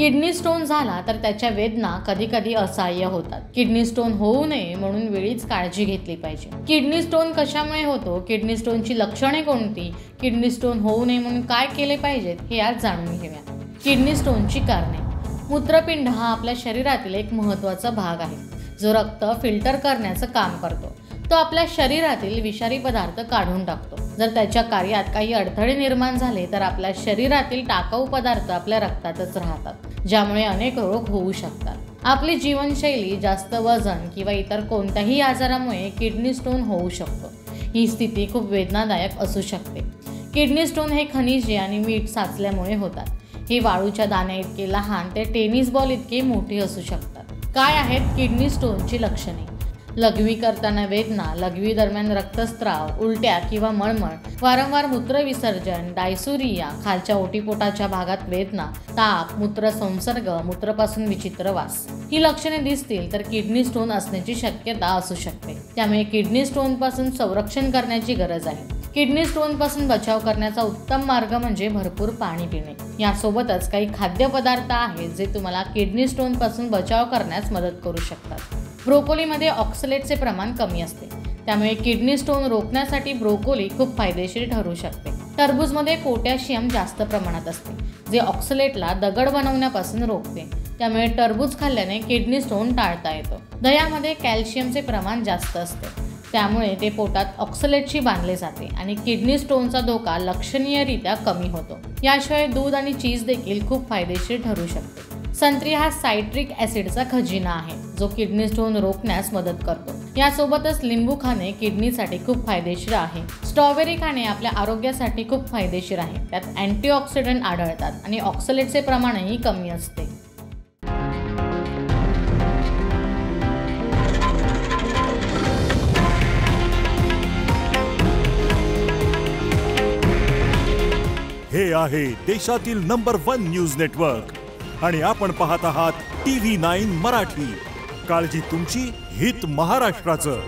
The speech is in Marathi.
किडनी स्टोन झाला तर त्याच्या वेदना कधी कधी असह्य होतात। किडनी स्टोन होऊ नये म्हणून वेळीच काळजी घेतली पाहिजे। किडनी स्टोन कशामुळे होतो, किडनी स्टोनची लक्षणे कोणती, किडनी स्टोन होऊ नये म्हणून काय केले पाहिजेत हे आज जाणून घेऊया। किडनी स्टोनची कारणे। मूत्रपिंड हा आपल्या शरीरातील एक महत्त्वाचा भाग आहे, जो रक्त फिल्टर करण्याचं काम करतो। तो आपल्या शरीरातील विषारी पदार्थ काढून टाकतो। जर त्याच्या कार्यात काही अडथळे निर्माण झाले तर आपल्या शरीरातील टाकाऊ पदार्थ आपल्या रक्तातच राहतात, ज्यामुळे अनेक रोग होऊ शकतात। आपली जीवनशैली, जास्त वजन किंवा इतर कोणत्याही आजारामुळे किडनी स्टोन होऊ शकतो। ही स्थिती खूप वेदनादायक असू शकते। किडनी स्टोन हे खनिजे आणि मीठ साचल्यामुळे होतात। हे वाळूच्या दाण्या इतके लहान ते टेनिस बॉल इतके मोठे असू शकतात। काय आहेत किडनी स्टोनची लक्षणे? लघवी करताना वेदना, लघवी दरम्यान रक्तस्राव, उलट्या किंवा मळमळ, वारंवार मूत्रविसर्जन, डायसुरिया, खालच्या ओटीपोटाच्या भागात वेदना, ताप, मूत्र संसर्ग, मूत्रपासून विचित्र वास। ही लक्षणे दिसतील तर किडनी स्टोन असण्याची शक्यता असू शकते। त्यामुळे किडनी स्टोन पासून संरक्षण करण्याची गरज आहे। किडनी स्टोन पासून बचाव करण्याचा उत्तम मार्ग म्हणजे भरपूर पाणी पिणे। यासोबतच काही खाद्यपदार्थ आहेत जे तुम्हाला किडनी स्टोन पासून बचाव करण्यास मदत करू शकतात। ब्रोकोलीमध्ये ऑक्सलेटचे प्रमाण कमी असते, त्यामुळे किडनी स्टोन रोखण्यासाठी ब्रोकोली खूप फायदेशीर ठरू शकते। टरबूजमध्ये पोटॅशियम जास्त प्रमाणात असते, जे ऑक्सलेटला दगड बनवण्यापासून रोखते, त्यामुळे टरबूज खाल्ल्याने किडनी स्टोन टाळता येतो। दह्यामध्ये कॅल्शियमचे प्रमाण जास्त असते, त्यामुळे ते पोटात ऑक्सलेटशी बांधले जाते आणि किडनी स्टोनचा धोका लक्षणीयरित्या कमी होतो। याशिवाय दूध आणि चीज देखील खूप फायदेशीर ठरू शकते। संत्री हा सायट्रिक ॲसिडचा खजिना आहे, जो किडनी स्टोन रोखण्यास मदत करतो। यासोबतच लिंबू खाणे किडनीसाठी खूप फायदेशीर आहे। स्ट्रॉबेरी खाणे आपल्या आरोग्यासाठी खूप फायदेशीर आहे। त्यात अँटीऑक्सिडंट आढळतात आणि ऑक्सलेटचे प्रमाणही कमी असते। हे आहे देशातील नंबर 1 न्यूज नेटवर्क आणि आपण पाहत आहात TV9 मराठी। काळजी तुमची, हित महाराष्ट्राचं।